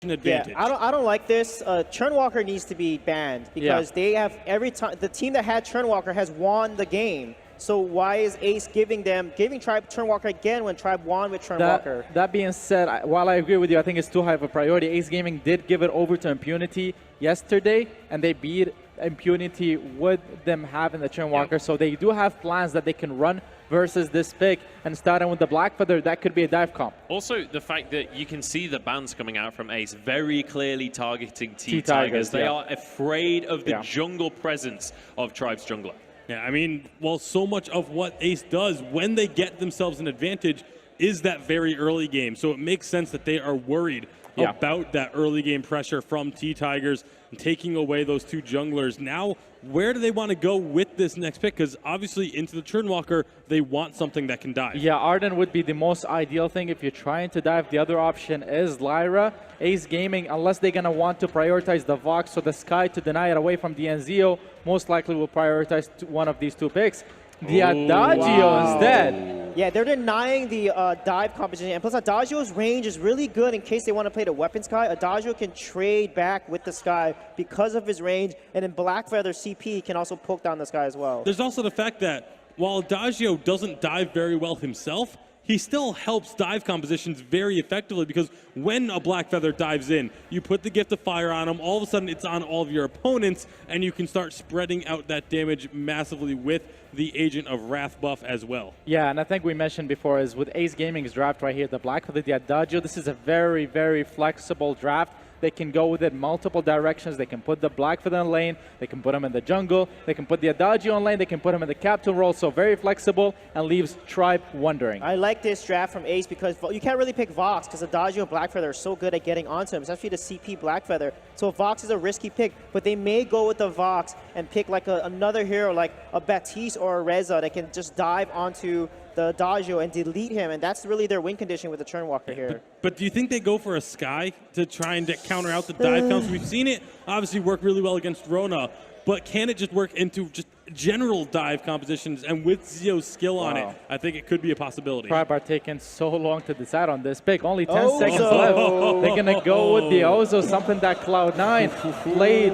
advantage. Yeah, I don't like this. Churnwalker needs to be banned because they have every time the team that had Churnwalker has won the game. So why is Ace giving Tribe Churnwalker again when Tribe won with Churnwalker? That being said, while I agree with you, I think it's too high of a priority. Ace Gaming did give it over to Impunity yesterday, and they beat Impunity with them having the Churnwalker. So they do have plans that they can run versus this pick, and starting with the Black Feather, that could be a dive comp. Also, the fact that you can see the bans coming out from Ace very clearly targeting T-Tigers. They are afraid of the jungle presence of Tribe's jungler. Yeah, I mean, well, so much of what Ace does when they get themselves an advantage is that very early game. So it makes sense that they are worried about that early game pressure from T-Tigers and taking away those two junglers. Now, where do they want to go with this next pick? Because obviously into the Churnwalker, they want something that can dive. Yeah, Arden would be the most ideal thing if you're trying to dive. The other option is Lyra. Ace Gaming, unless they're going to want to prioritize the Vox or the Sky to deny it away from the Enzio, most likely will prioritize one of these two picks. The Adagio instead. Yeah, they're denying the dive competition. And plus, Adagio's range is really good in case they want to play the Weapon Sky. Adagio can trade back with the Sky because of his range. And then Blackfeather CP can also poke down the Sky as well. There's also the fact that while Adagio doesn't dive very well himself, he still helps dive compositions very effectively because when a Blackfeather dives in, you put the Gift of Fire on him, all of a sudden it's on all of your opponents, and you can start spreading out that damage massively with the Agent of Wrath buff as well. Yeah, and I think we mentioned before is with Ace Gaming's draft right here, the Blackfeather, the Adagio, this is a very, very flexible draft. They can go with it multiple directions. They can put the Blackfeather in lane. They can put him in the jungle. They can put the Adagio in lane. They can put him in the captain role. So very flexible and leaves Tribe wondering. I like this draft from Ace because you can't really pick Vox because Adagio and Blackfeather are so good at getting onto him, especially the CP Blackfeather. So Vox is a risky pick, but they may go with the Vox and pick like another hero like a Baptiste or a Reza that can just dive onto the Adagio and delete him, and that's really their win condition with the Churnwalker here. But do you think they go for a Sky to try and counter out the dive counts? We've seen it obviously work really well against Rona, but can it just work into just general dive compositions? And with Zio's skill on it, I think it could be a possibility. Tribe are taking so long to decide on this pick. Only 10 seconds left. They're going to go with the Ozo, something that Cloud9 played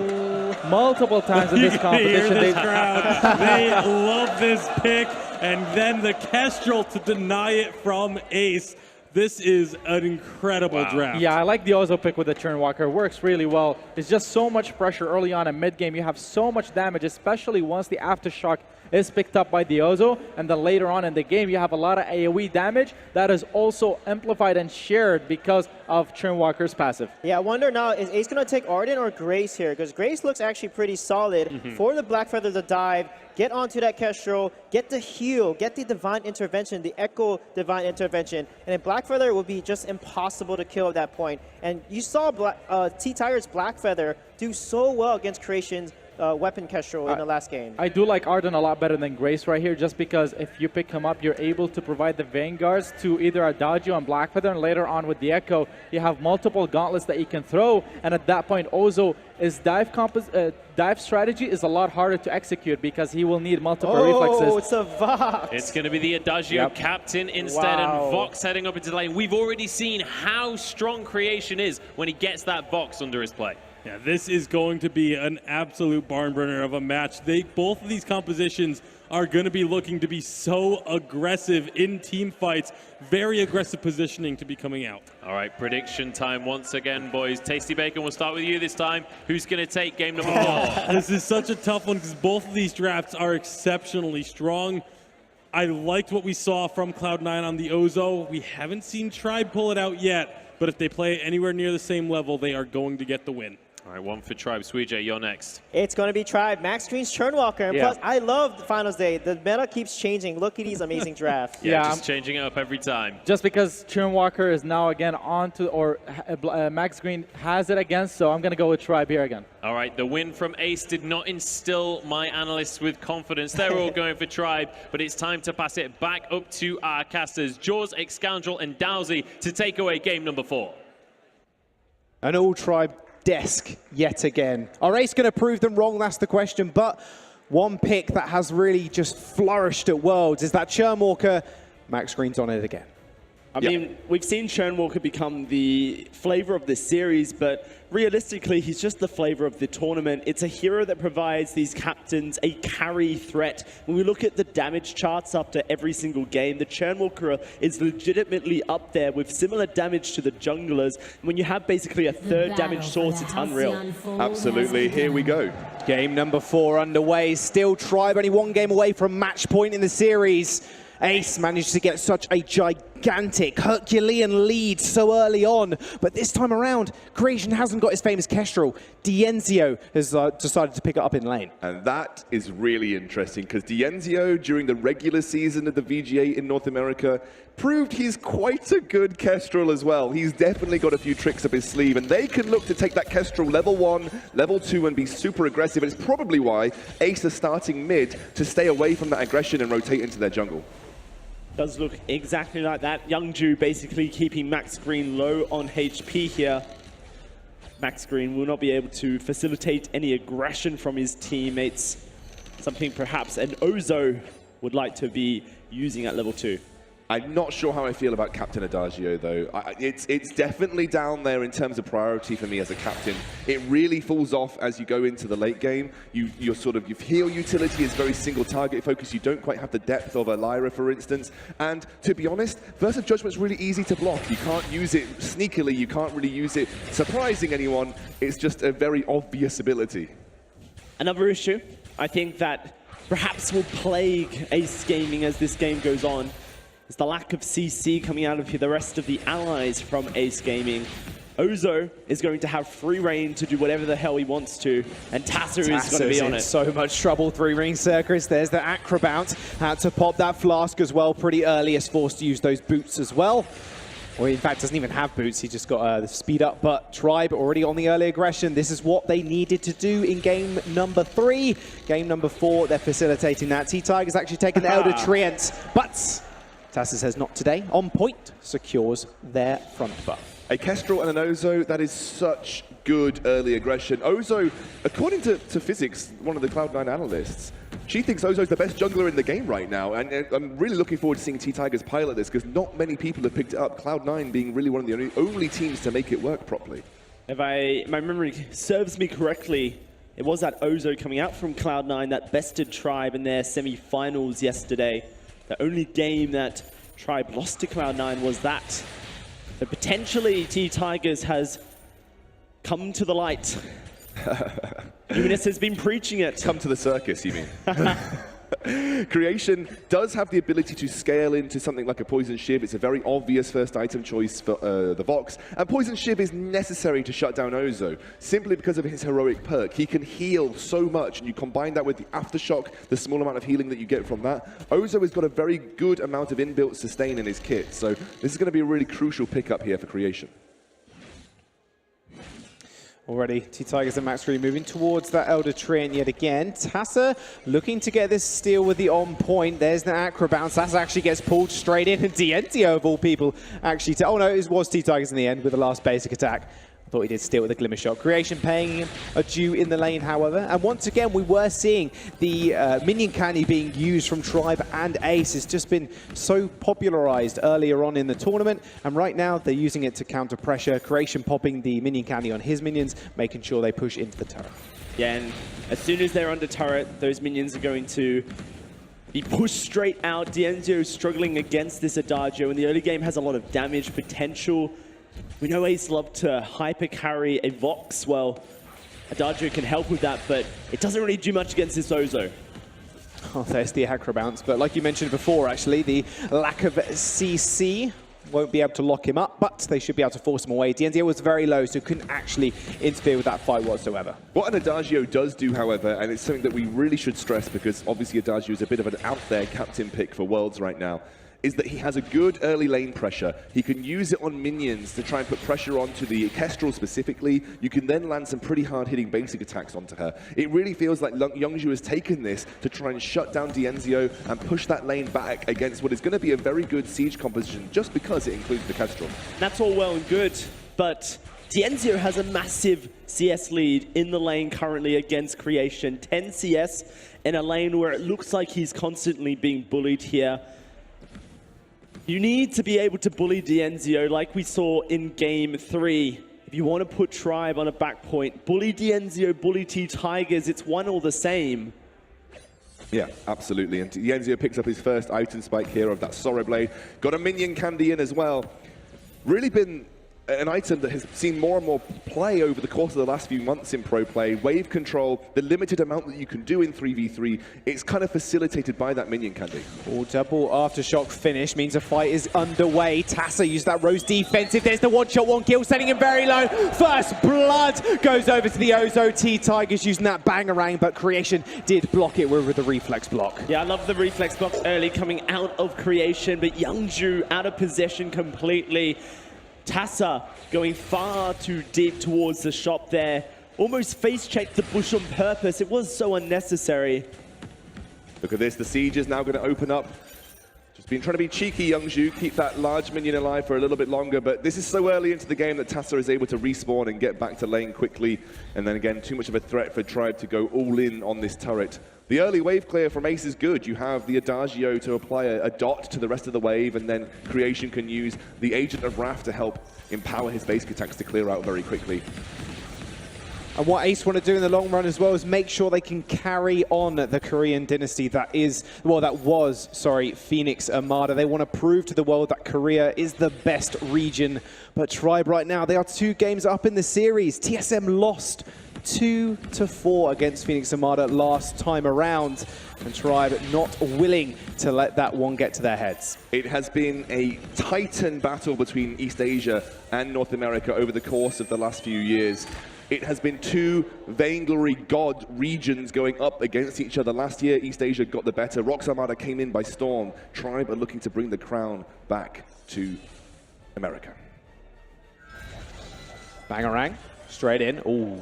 multiple times in this competition. This crowd. They love this pick. And then the Kestrel to deny it from Ace. This is an incredible draft. Yeah, I like the Ozo pick with the Churnwalker. Works really well. It's just so much pressure early on in mid-game. You have so much damage, especially once the Aftershock is picked up by the Ozo. And then later on in the game, you have a lot of AoE damage that is also amplified and shared because of Churnwalker's passive. Yeah, I wonder now, is Ace going to take Arden or Grace here? Because Grace looks actually pretty solid for the Blackfeather to dive, get onto that Kestrel, get the heal, get the Divine Intervention, the Echo Divine Intervention, and then Blackfeather will be just impossible to kill at that point. And you saw T-Tiger's Blackfeather do so well against Creation's Weapon Kestrel in the last game. I do like Arden a lot better than Grace right here, just because if you pick him up, you're able to provide the Vanguards to either Adagio and Blackfeather, and later on with the Echo, you have multiple gauntlets that you can throw, and at that point, Ozo, his dive strategy is a lot harder to execute because he will need multiple reflexes. Oh, it's a Vox! It's going to be the Adagio captain instead, and Vox heading up into the lane. We've already seen how strong Creation is when he gets that Vox under his play. Yeah, this is going to be an absolute barn burner of a match. Both of these compositions are going to be looking to be so aggressive in team fights. Very aggressive positioning to be coming out. All right, prediction time once again, boys. Tasty Bacon, we'll start with you this time. Who's going to take game number 4? This is such a tough one because both of these drafts are exceptionally strong. I liked what we saw from Cloud9 on the Ozo. We haven't seen Tribe pull it out yet, but if they play it anywhere near the same level, they are going to get the win. All right, one for Tribe. Suijay, you're next. It's going to be Tribe. Max Green's Churnwalker. And plus, I love the Finals Day. The meta keeps changing. Look at these amazing drafts. Just changing it up every time. Just because Churnwalker is now again onto, or Max Green has it again, so I'm going to go with Tribe here again. All right, the win from Ace did not instill my analysts with confidence. They're all going for Tribe, but it's time to pass it back up to our casters, Jaws, Excoundrel, and Dowsy, to take away game number 4. An all-Tribe desk yet again. Are Ace going to prove them wrong? That's the question. But one pick that has really just flourished at Worlds is that Churnwalker. Max Green's on it again. I mean, we've seen Churnwalker become the flavor of this series, but realistically, he's just the flavor of the tournament. It's a hero that provides these captains a carry threat. When we look at the damage charts after every single game, the Churnwalker is legitimately up there with similar damage to the junglers. When you have basically a third damage source, it's unreal. Absolutely. Here we go. Game number 4 underway. Still Tribe only 1 game away from match point in the series. Ace managed to get such a gigantic Herculean lead so early on, but this time around, Creation hasn't got his famous Kestrel. Dienzio has decided to pick it up in lane. And that is really interesting, because Dienzio, during the regular season of the VGA in North America, proved he's quite a good Kestrel as well. He's definitely got a few tricks up his sleeve, and they can look to take that Kestrel level 1, level 2, and be super aggressive. And it's probably why Ace is starting mid to stay away from that aggression and rotate into their jungle. Does look exactly like that. Youngju basically keeping Max Green low on HP here. Max Green will not be able to facilitate any aggression from his teammates. Something perhaps an Ozo would like to be using at level 2. I'm not sure how I feel about Captain Adagio, though. It's definitely down there in terms of priority for me as a captain. It really falls off as you go into the late game. Your heal utility is very single target focused. You don't quite have the depth of a Lyra, for instance. And to be honest, Versa Judgment's really easy to block. You can't use it sneakily. You can't really use it surprising anyone. It's just a very obvious ability. Another issue, I think that perhaps will plague Ace Gaming as this game goes on, is the lack of CC coming out of the rest of the allies from Ace Gaming. Ozo is going to have free reign to do whatever the hell he wants to, and Tasser is going to be on it. So much trouble, 3-ring circus. There's the Acrobout. Had to pop that flask as well pretty early, is forced to use those boots as well. Or in fact, doesn't even have boots. He just got the speed up. But Tribe already on the early aggression. This is what they needed to do in game number 3. Game number 4, they're facilitating that. T-Tiger's actually taken the Elder Treant, but Tasser says not today. On point secures their front buff. A Kestrel and an Ozo, that is such good early aggression. Ozo, according to physics, one of the Cloud9 analysts, she thinks Ozo's the best jungler in the game right now, and I'm really looking forward to seeing T-Tigers pilot this, because not many people have picked it up, Cloud9 being really one of the only teams to make it work properly. If my memory serves me correctly, it was that Ozo coming out from Cloud9 that bested Tribe in their semi-finals yesterday. The only game that Tribe lost to Cloud9 was that. So potentially T-Tigers has come to the light. Luminous has been preaching it. Come to the circus, you mean? Creation does have the ability to scale into something like a Poison Shiv. It's a very obvious first item choice for the Vox. And Poison Shiv is necessary to shut down Ozo, simply because of his heroic perk. He can heal so much, and you combine that with the Aftershock, the small amount of healing that you get from that. Ozo has got a very good amount of inbuilt sustain in his kit, so this is going to be a really crucial pickup here for Creation. Already, T-Tigers and Max Green moving towards that Elder Treant yet again. Tasser looking to get this steal with the on point. There's the Acrobout. Tasser actually gets pulled straight in, and Dienzio, of all people, actually... Oh no, it was T-Tigers in the end with the last basic attack. I thought he did steal with a Glimmer Shot. Creation paying him a due in the lane, however. And once again, we were seeing the minion candy being used from Tribe and Ace. It's just been so popularized earlier on in the tournament. And right now, they're using it to counter pressure. Creation popping the minion candy on his minions, making sure they push into the turret. Yeah, and as soon as they're under turret, those minions are going to be pushed straight out. Dienzio struggling against this Adagio. In the early game, has a lot of damage potential. We know Ace love to hyper carry a Vox. Well, Adagio can help with that, but it doesn't really do much against this Ozo. Oh, there's the Acrobounce. But like you mentioned before, actually, the lack of CC won't be able to lock him up, but they should be able to force him away. Dienzio was very low, so couldn't actually interfere with that fight whatsoever. What an Adagio does do, however, and it's something that we really should stress, because obviously Adagio is a bit of an out-there captain pick for Worlds right now, is that he has a good early lane pressure. He can use it on minions to try and put pressure onto the Kestrel specifically. You can then land some pretty hard-hitting basic attacks onto her. It really feels like Youngju has taken this to try and shut down Dienzio and push that lane back against what is going to be a very good siege composition, just because it includes the Kestrel. That's all well and good, but Dienzio has a massive CS lead in the lane currently against Creation. 10 CS in a lane where it looks like he's constantly being bullied here. You need to be able to bully Dienzio like we saw in Game 3. If you want to put Tribe on a back point, bully Dienzio, bully T-Tigers, it's one or the same. Yeah, absolutely. And Dienzio picks up his first item spike here of that Sorrow Blade. Got a minion candy in as well. Really been an item that has seen more and more play over the course of the last few months in pro play. Wave control, the limited amount that you can do in 3v3, it's kind of facilitated by that minion candy. Double aftershock finish means a fight is underway. Tassa used that Rose defensive. There's the one-shot, one kill, setting him very low. First blood goes over to the Ozo. T-Tigers using that bangarang, but Creation did block it with the reflex block. Yeah, I love the reflex block early coming out of Creation, but Youngju out of possession completely. Tassa going far too deep towards the shop there. Almost face-checked the bush on purpose. It was so unnecessary. Look at this, the siege is now going to open up. Just been trying to be cheeky, Youngju, keep that large minion alive for a little bit longer, but this is so early into the game that Tassa is able to respawn and get back to lane quickly. And then again, too much of a threat for Tribe to go all in on this turret. The early wave clear from Ace is good. You have the Adagio to apply a dot to the rest of the wave, and then Creation can use the Agent of Wrath to help empower his basic attacks to clear out very quickly. And what Ace want to do in the long run as well is make sure they can carry on the Korean dynasty that was Phoenix Armada. They want to prove to the world that Korea is the best region. But Tribe right now, they are 2 games up in the series. TSM lost 2-4 against Phoenix Armada last time around, and Tribe not willing to let that one get to their heads. It has been a titan battle between East Asia and North America over the course of the last few years. It has been 2 Vainglory God regions going up against each other. Last year, East Asia got the better. Rox Armada came in by storm. Tribe are looking to bring the crown back to America. Bangarang, straight in. Ooh.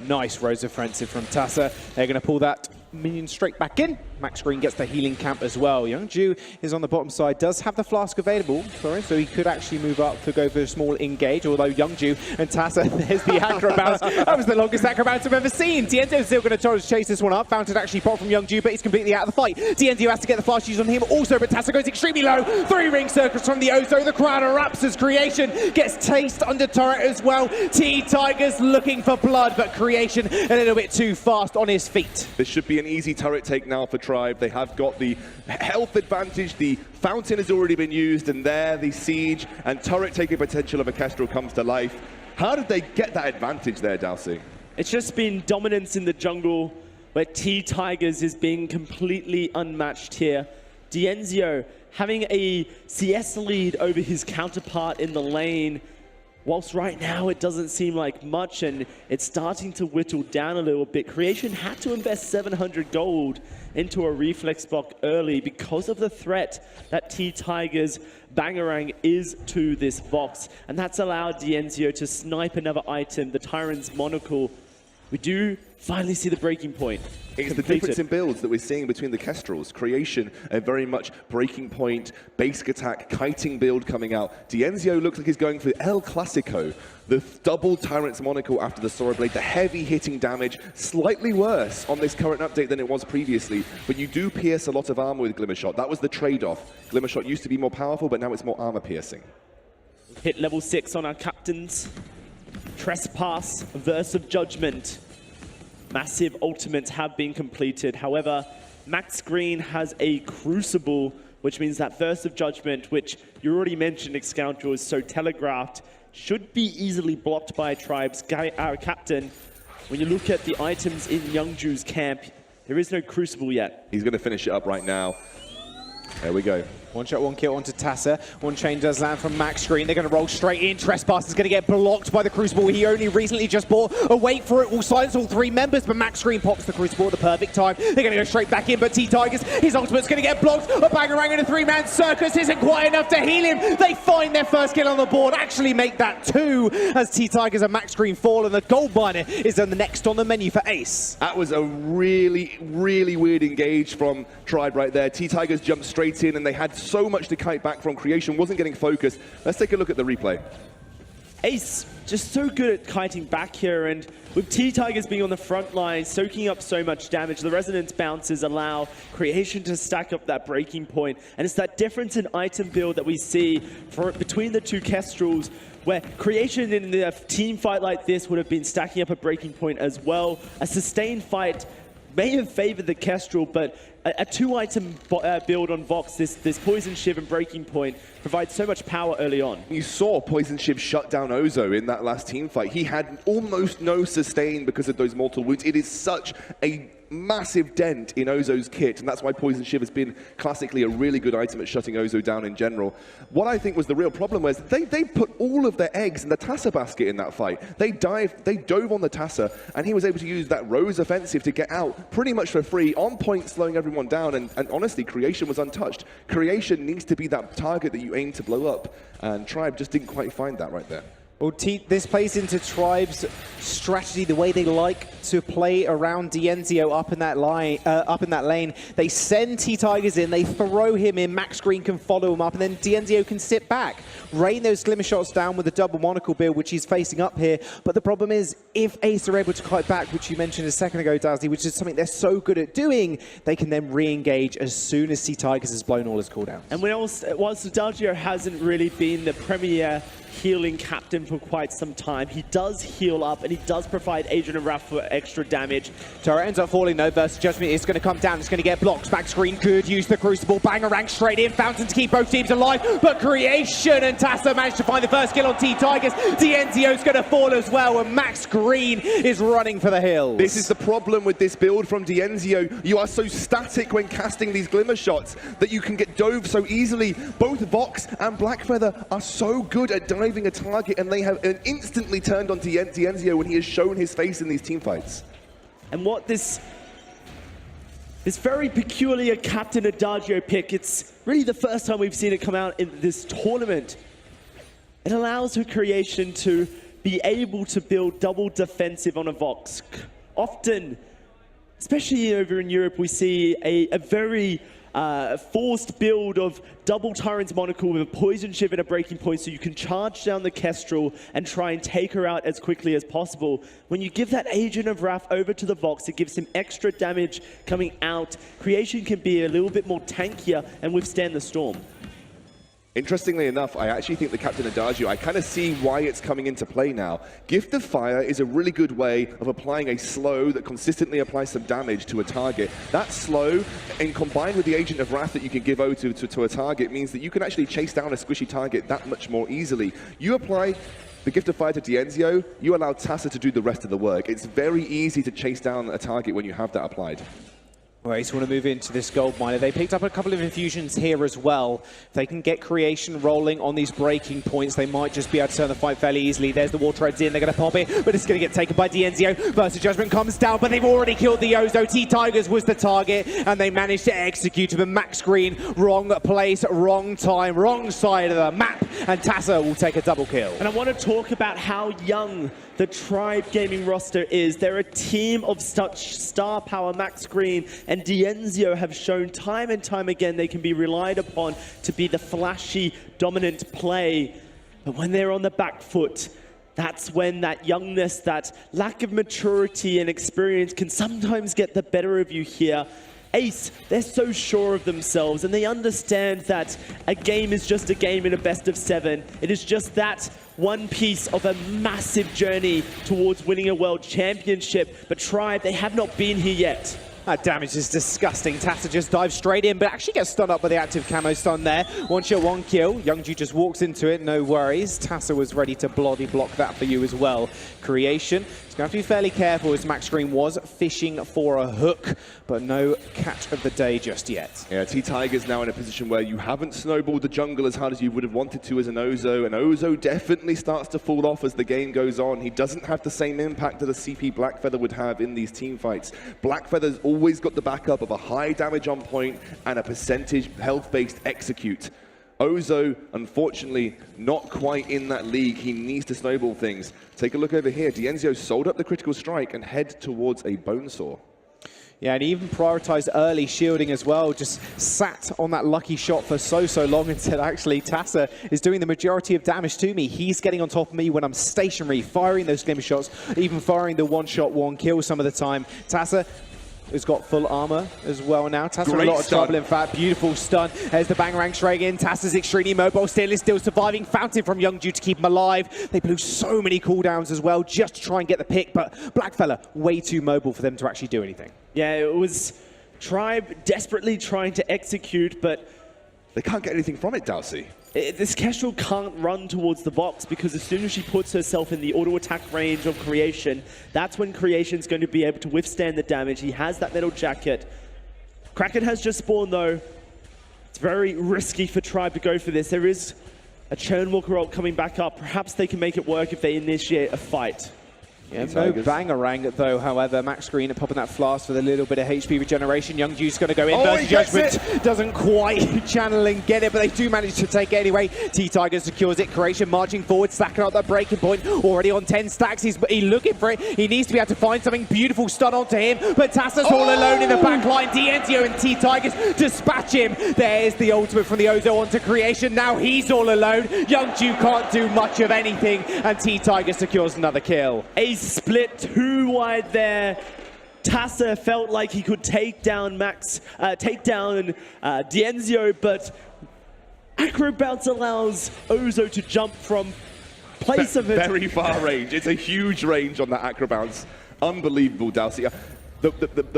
Nice Rose offensive from Tassa. They're going to pull that minion straight back in. Max Green gets the healing camp as well. Youngju is on the bottom side, does have the flask available for him, so he could actually move up to go for a small engage, although Youngju and Tassa, there's the acro bounce. That was the longest acro bounce I've ever seen. Dienzio's still going to try to chase this one up. Fountain actually popped from Youngju, but he's completely out of the fight. Dienzio has to get the flash used on him also, but Tassa goes extremely low. 3 ring circles from the Ozo. The crowd erupts as Creation gets taste under turret as well. T-Tigers looking for blood, but Creation a little bit too fast on his feet. This should be an easy turret take now for Tribe. They have got the health advantage. The fountain has already been used, and there the siege and turret taking potential of a Kestrel comes to life. How did they get that advantage there, Dowsing? It's just been dominance in the jungle where T-Tigers is being completely unmatched here. Dienzio having a CS lead over his counterpart in the lane, whilst right now it doesn't seem like much, and it's starting to whittle down a little bit. Creation had to invest 700 gold into a reflex block early because of the threat that T-Tigers Bangarang is to this box, and that's allowed Dienzio to snipe another item, the Tyrant's Monocle. We do finally see the breaking point. It's the difference in builds that we're seeing between the Kestrels. Creation, a very much breaking point, basic attack, kiting build coming out. Dienzio looks like he's going for El Clasico, the double Tyrant's Monocle after the Sorrow Blade, the heavy hitting damage, slightly worse on this current update than it was previously, but you do pierce a lot of armor with Glimmer Shot. That was the trade-off. Glimmer Shot used to be more powerful, but now it's more armor piercing. Hit level 6 on our captains. Trespass, Verse of Judgment. Massive ultimates have been completed. However, Max Green has a Crucible, which means that Verse of Judgment, which you already mentioned, Scoundrel, is so telegraphed, should be easily blocked by Tribe's captain. When you look at the items in Youngju's camp, there is no Crucible yet. He's going to finish it up right now. There we go. One shot, one kill onto Tassa. One chain does land from Max Green. They're going to roll straight in. Trespass is going to get blocked by the Crucible. He only recently just bought a wait for it. Will silence all 3 members, but Max Green pops the Crucible at the perfect time. They're going to go straight back in, but T-Tigers, his ultimate's going to get blocked. A Bangarang in a 3-man circus isn't quite enough to heal him. They find their first kill on the board, actually make that 2 as T-Tigers and Max Green fall, and the gold miner is the next on the menu for Ace. That was a really, really weird engage from Tribe right there. T-Tigers jumped straight in, and they had so much to kite back from. Creation wasn't getting focused. Let's take a look at the replay. Ace just so good at kiting back here, and with T-Tigers being on the front line, soaking up so much damage, the Resonance bounces allow Creation to stack up that breaking point, and it's that difference in item build that we see between the two Kestrels, where Creation in a team fight like this would have been stacking up a breaking point as well. A sustained fight may have favored the Kestrel, but a 2-item build on Vox, this Poison Shiv and Breaking Point, provides so much power early on. You saw Poison Shiv shut down Ozo in that last team fight. He had almost no sustain because of those mortal wounds. It is such a massive dent in Ozo's kit, and that's why Poison Shiv has been classically a really good item at shutting Ozo down in general. What I think was the real problem was they put all of their eggs in the Tassa basket in that fight. They dove on the Tassa, and he was able to use that Rose offensive to get out pretty much for free, on point, slowing everyone down, and honestly, Creation was untouched. Creation needs to be that target that you aim to blow up, and Tribe just didn't quite find that right there. Well, this plays into Tribe's strategy, the way they like to play around Dienzio up in that lane. They send T-Tigers in, they throw him in, Max Green can follow him up, and then Dienzio can sit back, rain those glimmer shots down with the double monocle build, which he's facing up here. But the problem is, if Ace are able to kite back, which you mentioned a second ago, Dazzy, which is something they're so good at doing, they can then re-engage as soon as T-Tigers has blown all his cooldowns. And whilst Adagio hasn't really been the premier healing captain for quite some time, he does heal up, and he does provide Agent of Wrath for extra damage. Turret ends up falling though, versus Judgment is going to come down, it's going to get blocked. Max Green could use the Crucible, banger rank straight in, Fountain to keep both teams alive, but Creation and Tassa managed to find the first kill on T-Tigers. Dienzio's going to fall as well, and Max Green is running for the hills. This is the problem with this build from Dienzio. You are so static when casting these glimmer shots that you can get dove so easily. Both Vox and Blackfeather are so good at diving a target, and they have instantly turned on Dienzio when he has shown his face in these teamfights. And what this very peculiar Captain Adagio pick, it's really the first time we've seen it come out in this tournament. It allows her Creation to be able to build double defensive on a Vox. Often, especially over in Europe, we see a very forced build of double Tyrant's Monocle with a Poison Shiv and a Breaking Point, so you can charge down the Kestrel and try and take her out as quickly as possible. When you give that Agent of Wrath over to the Vox, it gives him extra damage coming out. Creation can be a little bit more tankier and withstand the storm. Interestingly enough, I actually think the Captain Adagio, I kind of see why it's coming into play now. Gift of Fire is a really good way of applying a slow that consistently applies some damage to a target. That slow, and combined with the Agent of Wrath that you can give over to a target, means that you can actually chase down a squishy target that much more easily. You apply the Gift of Fire to Dienzio, you allow Tassa to do the rest of the work. It's very easy to chase down a target when you have that applied. Well, Ace want to move into this gold miner. They picked up a couple of infusions here as well. If they can get Creation rolling on these breaking points, they might just be able to turn the fight fairly easily. There's the War Treads in, they're going to pop it, but it's going to get taken by Dienzio. Versus Judgment comes down, but they've already killed the Ozo. T-Tigers was the target, and they managed to execute him. And Max Green, wrong place, wrong time, wrong side of the map, and Tassa will take a double kill. And I want to talk about how young the Tribe Gaming roster is. They're a team of such star power. Max Green and Dienzio have shown time and time again they can be relied upon to be the flashy, dominant play. But when they're on the back foot, that's when that youngness, that lack of maturity and experience can sometimes get the better of you here. Ace, they're so sure of themselves, and they understand that a game is just a game in a best of 7. It is just that one piece of a massive journey towards winning a world championship. But Tribe, they have not been here yet. That damage is disgusting. Tassa just dives straight in, but actually gets stunned up by the active camo stun there. One shot, one kill. Youngju just walks into it, no worries. Tassa was ready to bloody block that for you as well. Creation, he's going to have to be fairly careful as Max Green was fishing for a hook, but no catch of the day just yet. Yeah, T-Tiger's now in a position where you haven't snowballed the jungle as hard as you would have wanted to as an Ozo, and Ozo definitely starts to fall off as the game goes on. He doesn't have the same impact that a CP Blackfeather would have in these team fights. Blackfeather's always got the backup of a high damage on point and a percentage health-based execute. Ozo, unfortunately, not quite in that league. He needs to snowball things. Take a look over here. Dienzio sold up the critical strike and head towards a Bonesaw. Yeah, and he even prioritized early shielding as well. Just sat on that lucky shot for so long and said, actually, Tassa is doing the majority of damage to me. He's getting on top of me when I'm stationary, firing those glimmer shots, even firing the one-shot, one-kill some of the time. Tassa has got full armor as well now. Tassa in a lot of trouble, in fact. Beautiful stun. There's the Bangarang straight in. Tassa's extremely mobile still, is still surviving. Fountain from Youngju to keep him alive. They blew so many cooldowns as well just to try and get the pick, but Blackfella way too mobile for them to actually do anything. Yeah, it was Tribe desperately trying to execute, but they can't get anything from it, Dowsey. This Kestrel can't run towards the box because as soon as she puts herself in the auto-attack range of Creation, that's when Creation's going to be able to withstand the damage. He has that metal jacket. Kraken has just spawned, though. It's very risky for Tribe to go for this. There is a Churnwalker ult coming back up. Perhaps they can make it work if they initiate a fight. Yeah, no Bangarang, though, however. Max Green popping that flask with a little bit of HP regeneration. Youngju's going to go in. Versus Judgment doesn't quite channel and get it, but they do manage to take it anyway. T-Tiger secures it. Creation marching forward, stacking up that breaking point. Already on 10 stacks. He's looking for it. He needs to be able to find something beautiful. Stun onto him, but Tassa's all alone in the back line. Dientio and T-Tigers dispatch him. There's the ultimate from the Ozo onto Creation. Now he's all alone. Youngju can't do much of anything, and T-Tiger secures another kill. Split too wide there. Tassa felt like he could take down Dienzio, but Acro Bounce allows Ozo to jump from place of it. Very far range. It's a huge range on that Acro Bounce. Unbelievable, Dowsey. I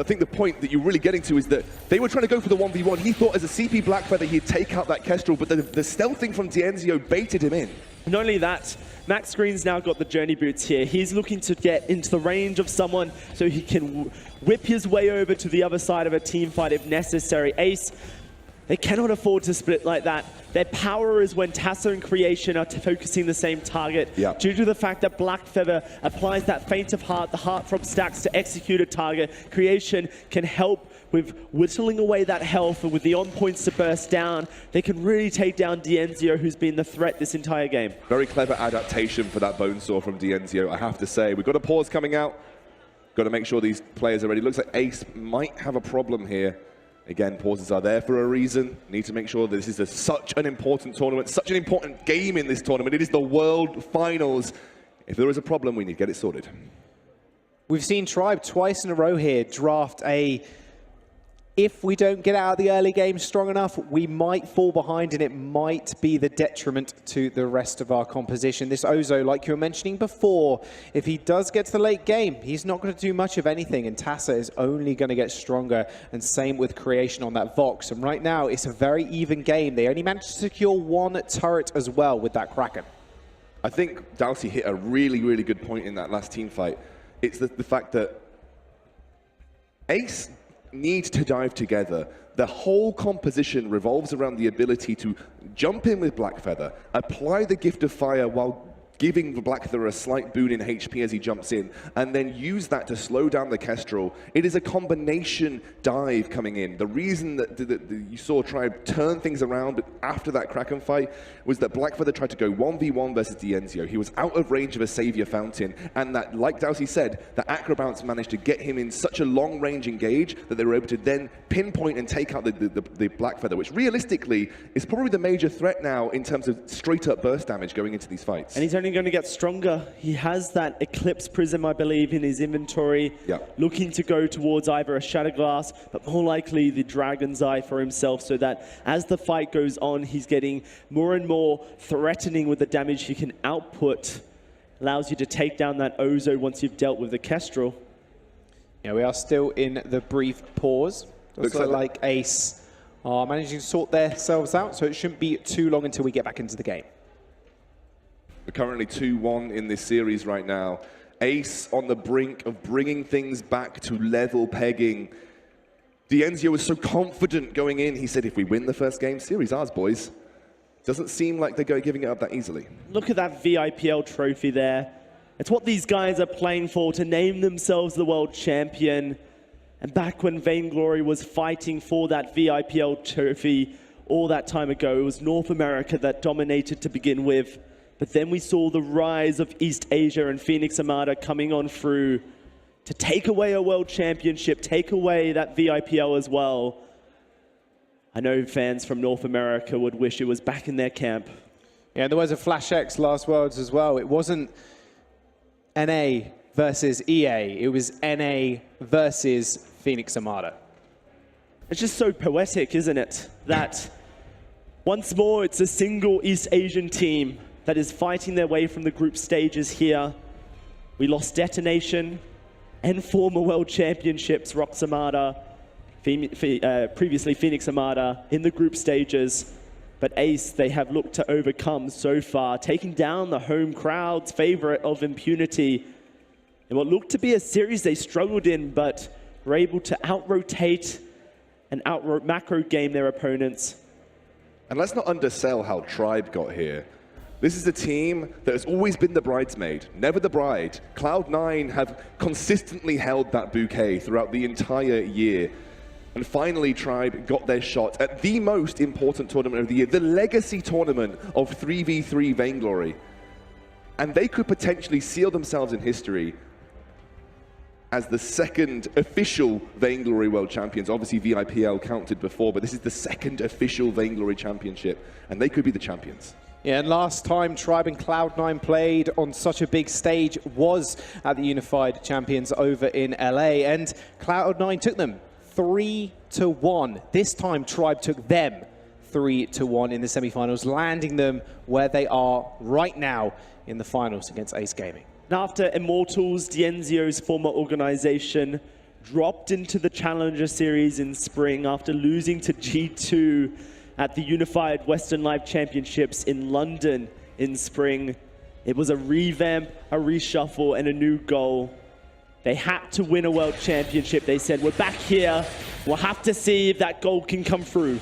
think the point that you're really getting to is that they were trying to go for the 1v1. He thought as a CP Blackfeather he'd take out that Kestrel, but the stealthing from Dienzio baited him in. Not only that, Max Green's now got the journey boots here. He's looking to get into the range of someone so he can whip his way over to the other side of a team fight if necessary. Ace, they cannot afford to split like that. Their power is when Tassa and Creation are focusing the same target. Due to the fact that Blackfeather applies that feint of heart, the heart from stacks to execute a target, Creation can help with whittling away that health, and with the on-points to burst down, they can really take down Dienzio, who's been the threat this entire game. Very clever adaptation for that Bonesaw from Dienzio, I have to say. We've got a pause coming out. Got to make sure these players are ready. Looks like Ace might have a problem here. Again, pauses are there for a reason. Need to make sure that this is such an important tournament, such an important game in this tournament. It is the World Finals. If there is a problem, we need to get it sorted. We've seen Tribe twice in a row here draft if we don't get out of the early game strong enough, we might fall behind, and it might be the detriment to the rest of our composition. This Ozo, like you were mentioning before, if he does get to the late game, he's not going to do much of anything, and Tassa is only going to get stronger, and same with Creation on that Vox. And right now, it's a very even game. They only managed to secure one turret as well with that Kraken. I think Dowsey hit a really, really good point in that last team fight. It's the fact that Ace need to dive together. The whole composition revolves around the ability to jump in with Blackfeather, apply the Gift of Fire while giving the Blackfeather a slight boon in HP as he jumps in, and then use that to slow down the Kestrel. It is a combination dive coming in. The reason that you saw Tribe turn things around after that Kraken fight was that Blackfeather tried to go 1v1 versus Dienzio. He was out of range of a Savior Fountain, and that, like Dowsey said, the Acro Bounce managed to get him in such a long range engage that they were able to then pinpoint and take out the Blackfeather, which realistically is probably the major threat now in terms of straight up burst damage going into these fights. And he's only going to get stronger. He has that Eclipse Prism, I believe, in his inventory, looking to go towards either a Shatterglass, but more likely the Dragon's Eye for himself, so that as the fight goes on, he's getting more and more threatening with the damage he can output. Allows you to take down that Ozo once you've dealt with the Kestrel. Yeah, we are still in the brief pause. Looks like Ace are managing to sort themselves out, so it shouldn't be too long until we get back into the game. We're currently 2-1 in this series right now. Ace on the brink of bringing things back to level pegging. Dienzio was so confident going in. He said, if we win the first game, series ours, boys. Doesn't seem like they're giving it up that easily. Look at that VIPL trophy there. It's what these guys are playing for, to name themselves the world champion. And back when Vainglory was fighting for that VIPL trophy all that time ago, it was North America that dominated to begin with. But then we saw the rise of East Asia and Phoenix Armada coming on through. to take away a world championship, take away that VIPL as well. I know fans from North America would wish it was back in their camp. Yeah, and there was a Flash X last Worlds as well. It wasn't NA versus EA. It was NA versus Phoenix Armada. It's just so poetic, isn't it? That once more, it's a single East Asian team that is fighting their way from the group stages here. We lost Detonation and former world championships, Rox Armada, previously Phoenix Armada, in the group stages. But Ace, they have looked to overcome so far, taking down the home crowd's favorite of Impunity. In what looked to be a series they struggled in, but were able to out-rotate and out-macro game their opponents. And let's not undersell how Tribe got here. This is a team that has always been the bridesmaid, never the bride. Cloud9 have consistently held that bouquet throughout the entire year. And finally, Tribe got their shot at the most important tournament of the year, the legacy tournament of 3v3 Vainglory. And they could potentially seal themselves in history as the second official Vainglory World Champions. Obviously, VIPL counted before, but this is the second official Vainglory Championship, and they could be the champions. Yeah, and last time Tribe and Cloud9 played on such a big stage was at the Unified Champions over in LA, and Cloud9 took them 3-1. This time, Tribe took them 3-1 in the semifinals, landing them where they are right now in the finals against Ace Gaming. And after Immortals, Dienzio's former organization, dropped into the Challenger Series in spring after losing to G2 at the Unified Western Live Championships in London in spring. It was a revamp, a reshuffle, and a new goal. They had to win a world championship. They said, we're back here. We'll have to see if that goal can come through.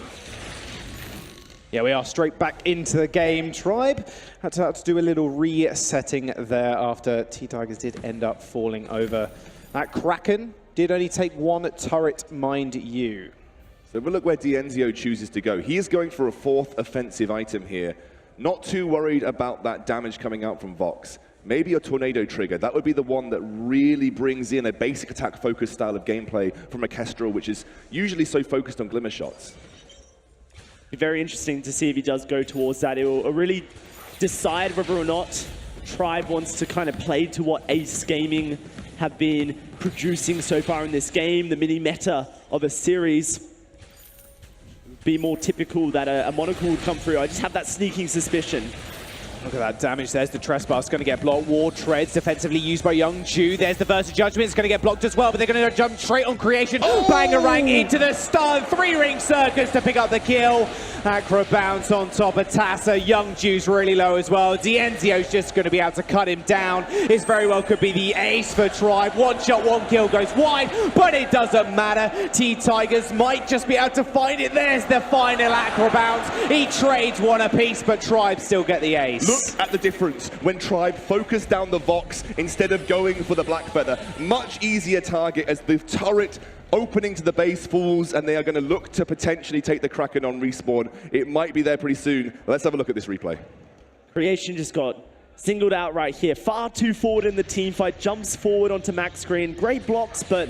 Yeah, we are straight back into the game. Tribe had to do a little resetting there after T-Tigers did end up falling over. That Kraken did only take one turret, mind you. So we'll look where Dienzio chooses to go. He is going for a fourth offensive item here. Not too worried about that damage coming out from Vox. Maybe a tornado trigger. That would be the one that really brings in a basic attack focused style of gameplay from a Kestrel, which is usually so focused on glimmer shots. Be very interesting to see if he does go towards that. It will really decide whether or not Tribe wants to kind of play to what Ace Gaming have been producing so far in this game, the mini meta of a series. Be more typical that a monocle would come through. I just have that sneaking suspicion. Look at that damage. There's the Trespass going to get blocked. War Treads defensively used by Young Ju. There's the Versus Judgment. It's going to get blocked as well, but they're going to jump straight on Creation. Oh! Bangarang into the stun. 3-ring circus to pick up the kill. Acro bounce on top of Tassa. Young Ju's really low as well. Dienzio's just going to be able to cut him down. This very well could be the ace for Tribe. One shot, one kill goes wide, but it doesn't matter. T-Tigers might just be able to find it. There's the final Acro bounce. He trades one apiece, but Tribe still get the ace. Look at the difference when Tribe focused down the Vox instead of going for the Black Feather. Much easier target as the turret opening to the base falls, and they are going to look to potentially take the Kraken on respawn. It might be there pretty soon. Let's have a look at this replay. Creation just got singled out right here. Far too forward in the team fight. Jumps forward onto max screen. Great blocks, but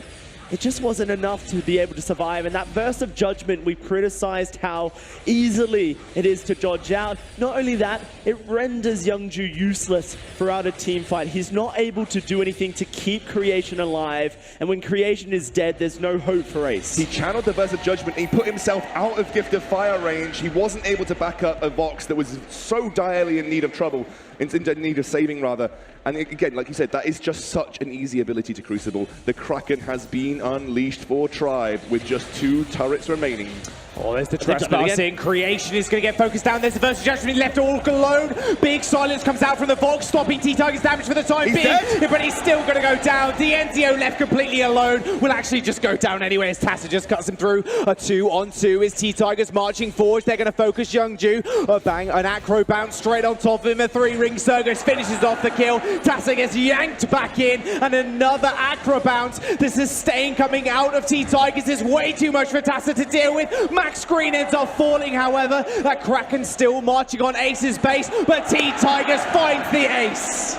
it just wasn't enough to be able to survive. And that burst of judgment, we've criticized how easily it is to dodge out. Not only that, it renders Youngju useless throughout a team fight. He's not able to do anything to keep Creation alive. And when Creation is dead, there's no hope for Ace. He channeled the burst of judgment. He put himself out of Gift of Fire range. He wasn't able to back up a Vox that was so direly in need of trouble, in need of saving rather. And again, like you said, that is just such an easy ability to Crucible. The Kraken has been unleashed for Tribe with just 2 turrets remaining. Oh, there's the Trespass in. Creation is going to get focused down. There's the Versus Judgment left all alone. Big silence comes out from the Vox, stopping T-Tigers' damage for the time being. But he's still going to go down. Dienzio left completely alone. Will actually just go down anyway as Tassa just cuts him through. A 2-on-2 is T-Tigers marching forward. They're going to focus Youngju. A bang, an Acro bounce straight on top of him. A 3-ring Circus finishes off the kill. Tassa gets yanked back in. And another Acro bounce. The sustain coming out of T-Tigers is way too much for Tassa to deal with. Max screen ends up falling, however. That Kraken still marching on Ace's base, but T-Tigers finds the ace.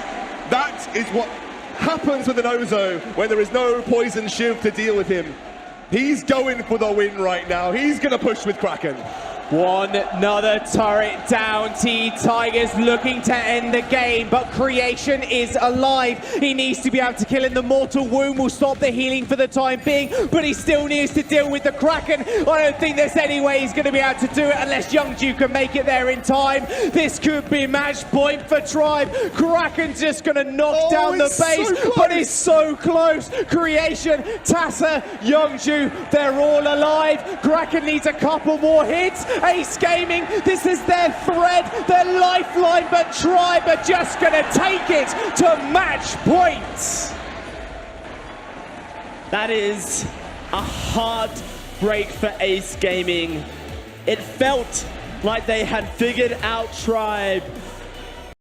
That is what happens with an Ozo when there is no poison shield to deal with him. He's going for the win right now. He's going to push with Kraken. Another turret down. T-Tigers looking to end the game, but Creation is alive. He needs to be able to kill him. The Mortal Wound will stop the healing for the time being, but he still needs to deal with the Kraken. I don't think there's any way he's going to be able to do it unless Youngju can make it there in time. This could be match point for Tribe. Kraken's just going to knock down the base, but it's so close. Creation, Tassa, Youngju, they're all alive. Kraken needs a couple more hits. Ace Gaming, this is their thread, their lifeline, but Tribe are just going to take it to match points. That is a hard break for Ace Gaming. It felt like they had figured out Tribe,